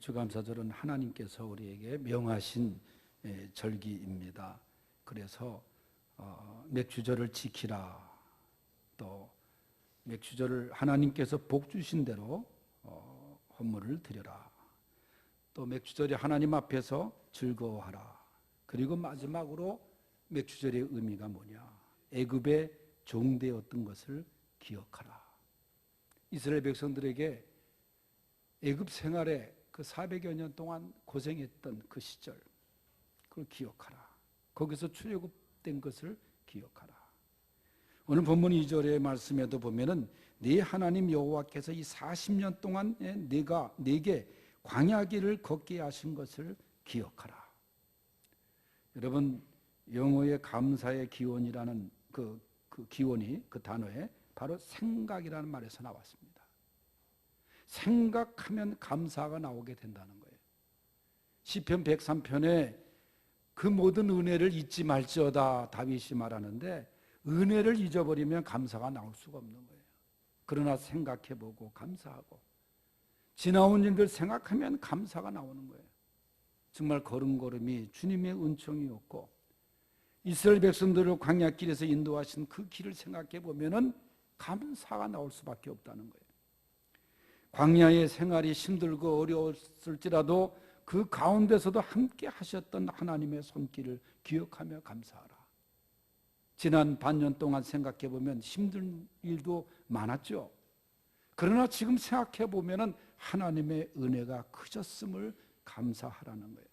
맥주감사절은 하나님께서 우리에게 명하신 절기입니다. 그래서 맥주절을 지키라, 또 맥주절을 하나님께서 복 주신 대로 헌물을 드려라, 또 맥주절이 하나님 앞에서 즐거워하라. 그리고 마지막으로 맥주절의 의미가 뭐냐? 애굽의 종되었던 것을 기억하라. 이스라엘 백성들에게 애굽 생활에 그 400여 년 동안 고생했던 그 시절, 그걸 기억하라. 거기서 출애굽된 것을 기억하라. 오늘 본문 2절의 말씀에도 보면은 네 하나님 여호와께서 이 40년 동안 내게 광야길을 걷게 하신 것을 기억하라. 여러분, 영어의 감사의 기원이라는 그 기원이, 그 단어에 바로 생각이라는 말에서 나왔습니다. 생각하면 감사가 나오게 된다는 거예요. 시편 103편에 그 모든 은혜를 잊지 말지어다 다윗이 말하는데, 은혜를 잊어버리면 감사가 나올 수가 없는 거예요. 그러나 생각해보고 감사하고 지나온 일들 생각하면 감사가 나오는 거예요. 정말 걸음걸음이 주님의 은총이었고, 이스라엘 백성들을 광야길에서 인도하신 그 길을 생각해보면 감사가 나올 수밖에 없다는 거예요. 광야의 생활이 힘들고 어려웠을지라도 그 가운데서도 함께 하셨던 하나님의 손길을 기억하며 감사하라. 지난 반년 동안 생각해보면 힘든 일도 많았죠. 그러나 지금 생각해보면 하나님의 은혜가 크셨음을 감사하라는 거예요.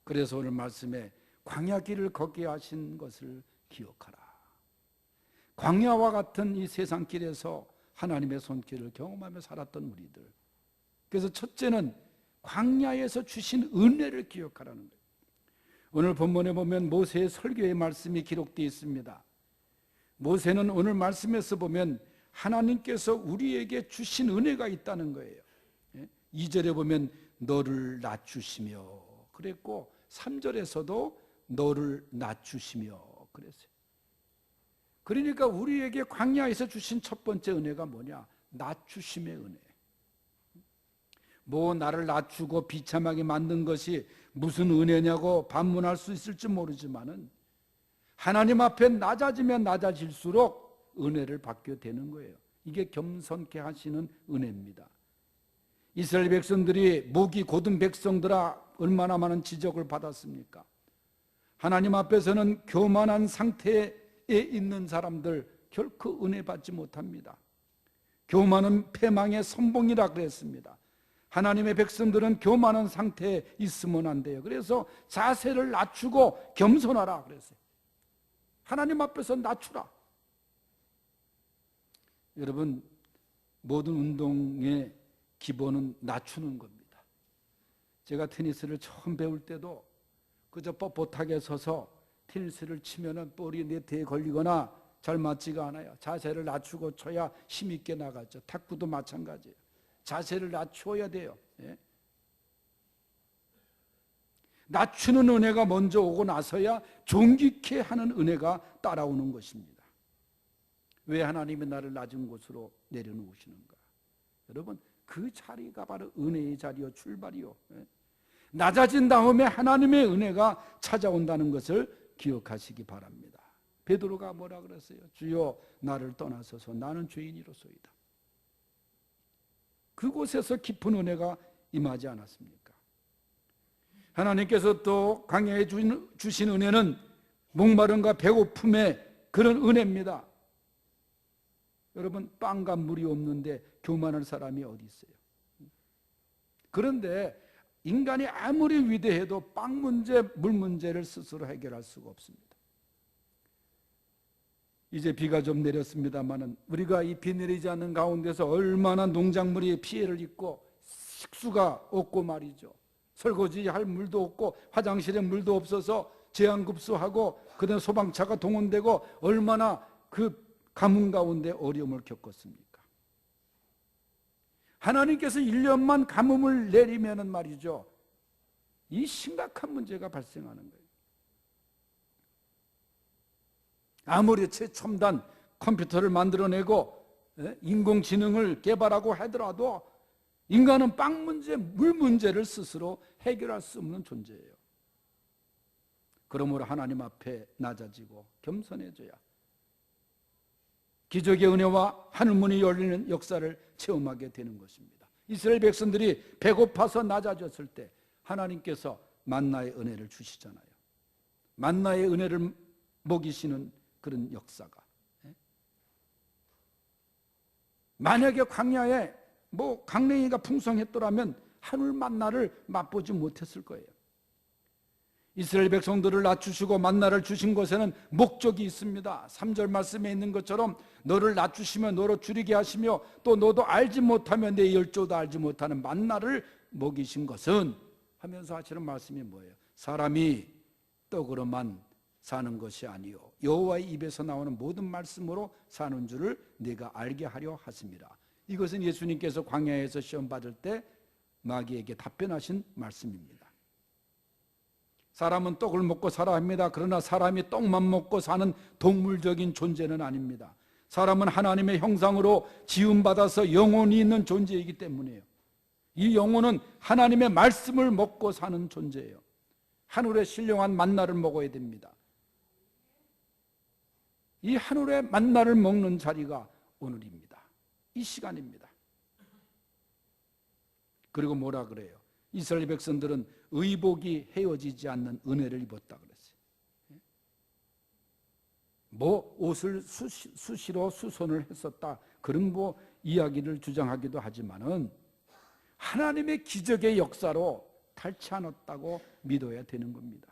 그래서 오늘 말씀에 광야길을 걷게 하신 것을 기억하라. 광야와 같은 이 세상길에서 하나님의 손길을 경험하며 살았던 우리들, 그래서 첫째는 광야에서 주신 은혜를 기억하라는 거예요. 오늘 본문에 보면 모세의 설교의 말씀이 기록되어 있습니다. 모세는 오늘 말씀에서 보면 하나님께서 우리에게 주신 은혜가 있다는 거예요. 2절에 보면 너를 낮추시며 그랬고, 3절에서도 너를 낮추시며 그랬어요. 그러니까 우리에게 광야에서 주신 첫 번째 은혜가 뭐냐? 낮추심의 은혜. 뭐 나를 낮추고 비참하게 만든 것이 무슨 은혜냐고 반문할 수 있을지 모르지만은 하나님 앞에 낮아지면 낮아질수록 은혜를 받게 되는 거예요. 이게 겸손케 하시는 은혜입니다. 이스라엘 백성들이 목이 곧은 백성들아 얼마나 많은 지적을 받았습니까? 하나님 앞에서는 교만한 상태에 있는 사람들 결코 은혜 받지 못합니다. 교만은 패망의 선봉이라 그랬습니다. 하나님의 백성들은 교만한 상태에 있으면 안 돼요. 그래서 자세를 낮추고 겸손하라 그랬어요. 하나님 앞에서 낮추라. 여러분, 모든 운동의 기본은 낮추는 겁니다. 제가 테니스를 처음 배울 때도 그저 뻣뻣하게 서서 테니스를 치면은 볼이 네트에 걸리거나 잘 맞지가 않아요. 자세를 낮추고 쳐야 힘있게 나가죠. 탁구도 마찬가지예요. 자세를 낮추어야 돼요. 예? 낮추는 은혜가 먼저 오고 나서야 존귀케 하는 은혜가 따라오는 것입니다. 왜 하나님이 나를 낮은 곳으로 내려놓으시는가? 여러분, 그 자리가 바로 은혜의 자리요, 출발이요. 예? 낮아진 다음에 하나님의 은혜가 찾아온다는 것을 기억하시기 바랍니다. 베드로가 뭐라 그랬어요? 주여 나를 떠나소서, 나는 죄인이로소이다. 그곳에서 깊은 은혜가 임하지 않았습니까? 하나님께서 또 광야에 주신 은혜는 목마름과 배고픔의 그런 은혜입니다. 여러분, 빵과 물이 없는데 교만할 사람이 어디 있어요? 그런데 인간이 아무리 위대해도 빵 문제, 물 문제를 스스로 해결할 수가 없습니다. 이제 비가 좀 내렸습니다마는 우리가 이 비 내리지 않는 가운데서 얼마나 농작물이 피해를 입고 식수가 없고 말이죠. 설거지할 물도 없고 화장실에 물도 없어서 제한급수하고 그다음 소방차가 동원되고 얼마나 그 가뭄 가운데 어려움을 겪었습니까? 하나님께서 1년만 가뭄을 내리면은 말이죠, 이 심각한 문제가 발생하는 거예요. 아무리 최첨단 컴퓨터를 만들어내고 인공지능을 개발하고 하더라도 인간은 빵 문제, 물 문제를 스스로 해결할 수 없는 존재예요. 그러므로 하나님 앞에 낮아지고 겸손해져야 기적의 은혜와 하늘문이 열리는 역사를 체험하게 되는 것입니다. 이스라엘 백성들이 배고파서 낮아졌을 때 하나님께서 만나의 은혜를 주시잖아요. 만나의 은혜를 먹이시는 그런 역사가. 만약에 광야에 강냉이가 풍성했더라면 하늘 만나를 맛보지 못했을 거예요. 이스라엘 백성들을 낮추시고 만나를 주신 것에는 목적이 있습니다. 3절 말씀에 있는 것처럼 너를 낮추시며 너로 줄이게 하시며 또 너도 알지 못하며 내 열조도 알지 못하는 만나를 먹이신 것은 하면서 하시는 말씀이 뭐예요? 사람이 떡으로만 사는 것이 아니요 여호와의 입에서 나오는 모든 말씀으로 사는 줄을 네가 알게 하려 하심이라. 이것은 예수님께서 광야에서 시험 받을 때 마귀에게 답변하신 말씀입니다. 사람은 떡을 먹고 살아야 합니다. 그러나 사람이 떡만 먹고 사는 동물적인 존재는 아닙니다. 사람은 하나님의 형상으로 지음받아서 영혼이 있는 존재이기 때문에요. 이 영혼은 하나님의 말씀을 먹고 사는 존재예요. 하늘의 신령한 만나를 먹어야 됩니다. 이 하늘의 만나를 먹는 자리가 오늘입니다. 이 시간입니다. 그리고 뭐라 그래요? 이스라엘 백성들은 의복이 헤어지지 않는 은혜를 입었다 그랬어요. 옷을 수시로 수선을 했었다, 그런 이야기를 주장하기도 하지만은 하나님의 기적의 역사로 닳지 않았다고 믿어야 되는 겁니다.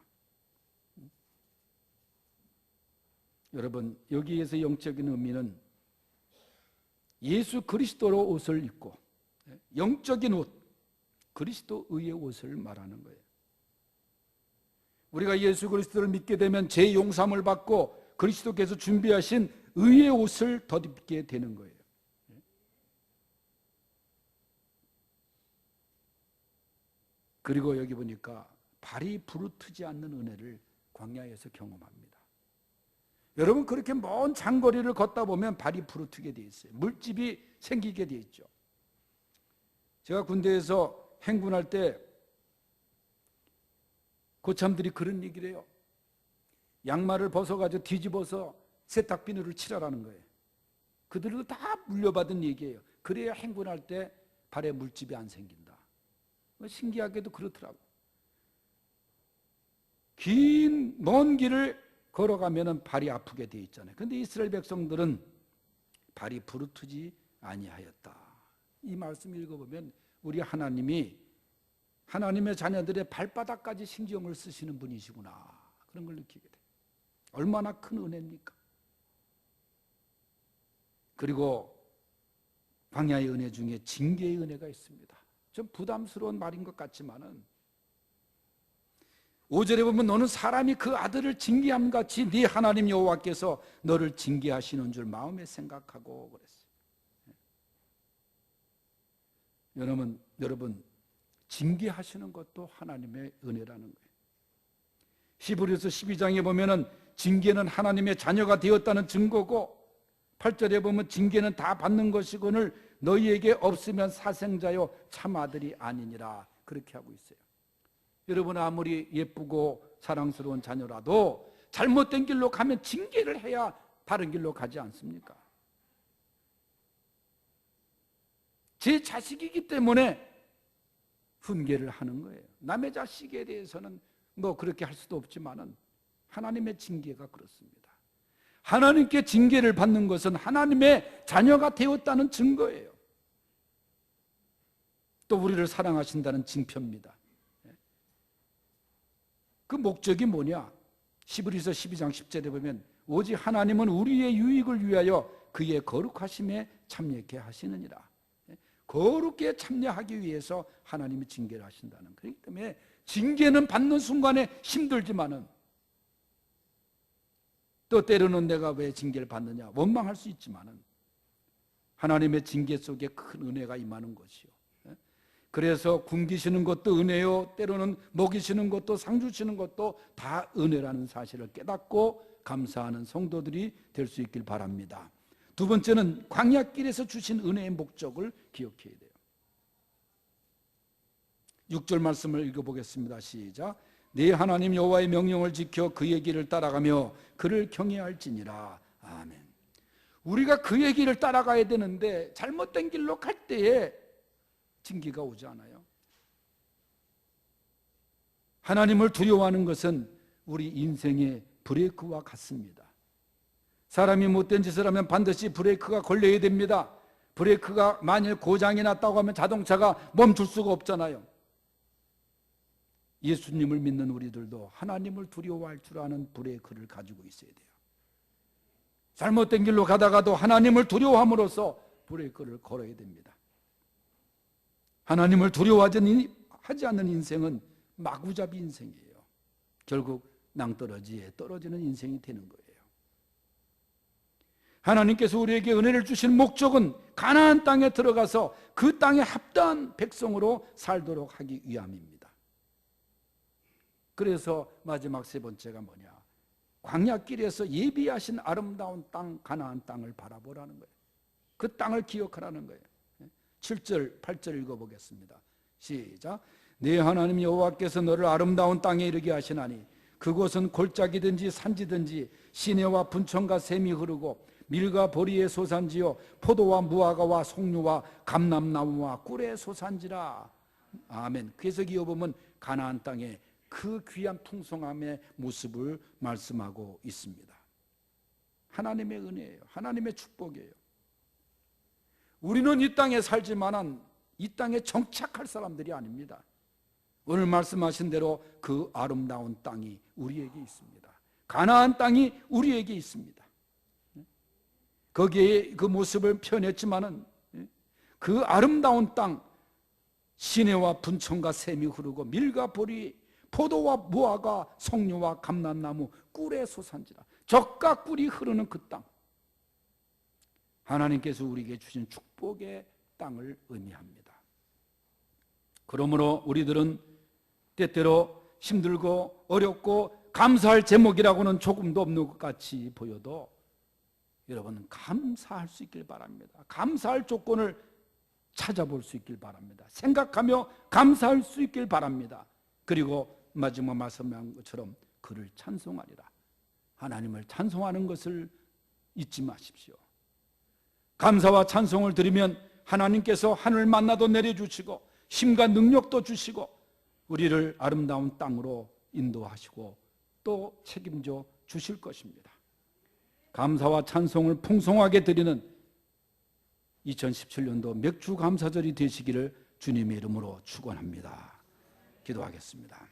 여러분, 여기에서 영적인 의미는 예수 그리스도로 옷을 입고 영적인 옷, 그리스도의 옷을 말하는 거예요. 우리가 예수 그리스도를 믿게 되면 죄 용서함을 받고 그리스도께서 준비하신 의의 옷을 덧입게 되는 거예요. 그리고 여기 보니까 발이 부르트지 않는 은혜를 광야에서 경험합니다. 여러분, 그렇게 먼 장거리를 걷다 보면 발이 부르트게 돼 있어요. 물집이 생기게 돼 있죠. 제가 군대에서 행군할 때 고참들이 그런 얘기를 해요. 양말을 벗어가지고 뒤집어서 세탁비누를 칠하라는 거예요. 그들도 다 물려받은 얘기예요. 그래야 행군할 때 발에 물집이 안 생긴다. 신기하게도 그렇더라고. 긴 먼 길을 걸어가면 발이 아프게 돼 있잖아요. 그런데 이스라엘 백성들은 발이 부르트지 아니하였다. 이 말씀 읽어보면 우리 하나님이 하나님의 자녀들의 발바닥까지 신경을 쓰시는 분이시구나, 그런 걸 느끼게 돼요. 얼마나 큰 은혜입니까? 그리고 광야의 은혜 중에 징계의 은혜가 있습니다. 좀 부담스러운 말인 것 같지만은 5절에 보면 너는 사람이 그 아들을 징계함 같이 네 하나님 여호와께서 너를 징계하시는 줄 마음에 생각하고 그랬어요. 여러분 징계하시는 것도 하나님의 은혜라는 거예요. 히브리서 12장에 보면은 징계는 하나님의 자녀가 되었다는 증거고 8절에 보면 징계는 다 받는 것이거늘 너희에게 없으면 사생자요 참 아들이 아니니라, 그렇게 하고 있어요. 여러분, 아무리 예쁘고 사랑스러운 자녀라도 잘못된 길로 가면 징계를 해야 바른 길로 가지 않습니까? 제 자식이기 때문에 훈계를 하는 거예요. 남의 자식에 대해서는 그렇게 할 수도 없지만은 하나님의 징계가 그렇습니다. 하나님께 징계를 받는 것은 하나님의 자녀가 되었다는 증거예요. 또 우리를 사랑하신다는 징표입니다. 그 목적이 뭐냐? 히브리서 12장 10절에 보면 오직 하나님은 우리의 유익을 위하여 그의 거룩하심에 참여케 하시느니라. 거룩게 참여하기 위해서 하나님이 징계를 하신다는 거예요. 그렇기 때문에 징계는 받는 순간에 힘들지만은 또 때로는 내가 왜 징계를 받느냐 원망할 수 있지만은 하나님의 징계 속에 큰 은혜가 임하는 것이요. 그래서 굶기시는 것도 은혜요, 때로는 먹이시는 것도 상 주시는 것도 다 은혜라는 사실을 깨닫고 감사하는 성도들이 될 수 있길 바랍니다. 두 번째는 광야길에서 주신 은혜의 목적을 기억해야 돼요. 6절 말씀을 읽어보겠습니다. 시작. 네 하나님 여호와의 명령을 지켜 그의 길을 따라가며 그를 경외할지니라. 아멘. 우리가 그의 길을 따라가야 되는데 잘못된 길로 갈 때에 징계가 오지 않아요. 하나님을 두려워하는 것은 우리 인생의 브레이크와 같습니다. 사람이 못된 짓을 하면 반드시 브레이크가 걸려야 됩니다. 브레이크가 만일 고장이 났다고 하면 자동차가 멈출 수가 없잖아요. 예수님을 믿는 우리들도 하나님을 두려워할 줄 아는 브레이크를 가지고 있어야 돼요. 잘못된 길로 가다가도 하나님을 두려워함으로써 브레이크를 걸어야 됩니다. 하나님을 두려워하지 않는 인생은 마구잡이 인생이에요. 결국 낭떠러지에 떨어지는 인생이 되는 거예요. 하나님께서 우리에게 은혜를 주신 목적은 가나안 땅에 들어가서 그 땅에 합당한 백성으로 살도록 하기 위함입니다. 그래서 마지막 세 번째가 뭐냐? 광야길에서 예비하신 아름다운 땅 가나안 땅을 바라보라는 거예요. 그 땅을 기억하라는 거예요. 7절 8절 읽어보겠습니다. 시작. 네 하나님 여호와께서 너를 아름다운 땅에 이르게 하시나니 그곳은 골짜기든지 산지든지 시내와 분천과 샘이 흐르고 밀과 보리의 소산지요 포도와 무화과와 송류와 감람나무와 꿀의 소산지라. 아멘. 그래서 이어보면 가나안 땅에 그 귀한 풍성함의 모습을 말씀하고 있습니다. 하나님의 은혜예요. 하나님의 축복이에요. 우리는 이 땅에 살지만은 이 땅에 정착할 사람들이 아닙니다. 오늘 말씀하신 대로 그 아름다운 땅이 우리에게 있습니다. 가나안 땅이 우리에게 있습니다. 거기에 그 모습을 표현했지만은 그 아름다운 땅, 시내와 분천과 샘이 흐르고 밀과 보리, 포도와 무화과, 석류와 감람나무, 꿀의 소산지라. 젖과 꿀이 흐르는 그 땅, 하나님께서 우리에게 주신 축복의 땅을 의미합니다. 그러므로 우리들은 때때로 힘들고 어렵고 감사할 제목이라고는 조금도 없는 것 같이 보여도 여러분 감사할 수 있길 바랍니다. 감사할 조건을 찾아볼 수 있길 바랍니다. 생각하며 감사할 수 있길 바랍니다. 그리고 마지막 말씀한 것처럼 그를 찬송하리라. 하나님을 찬송하는 것을 잊지 마십시오. 감사와 찬송을 드리면 하나님께서 하늘 만나도 내려주시고 힘과 능력도 주시고 우리를 아름다운 땅으로 인도하시고 또 책임져 주실 것입니다. 감사와 찬송을 풍성하게 드리는 2017년도 맥주 감사절이 되시기를 주님의 이름으로 축원합니다. 기도하겠습니다.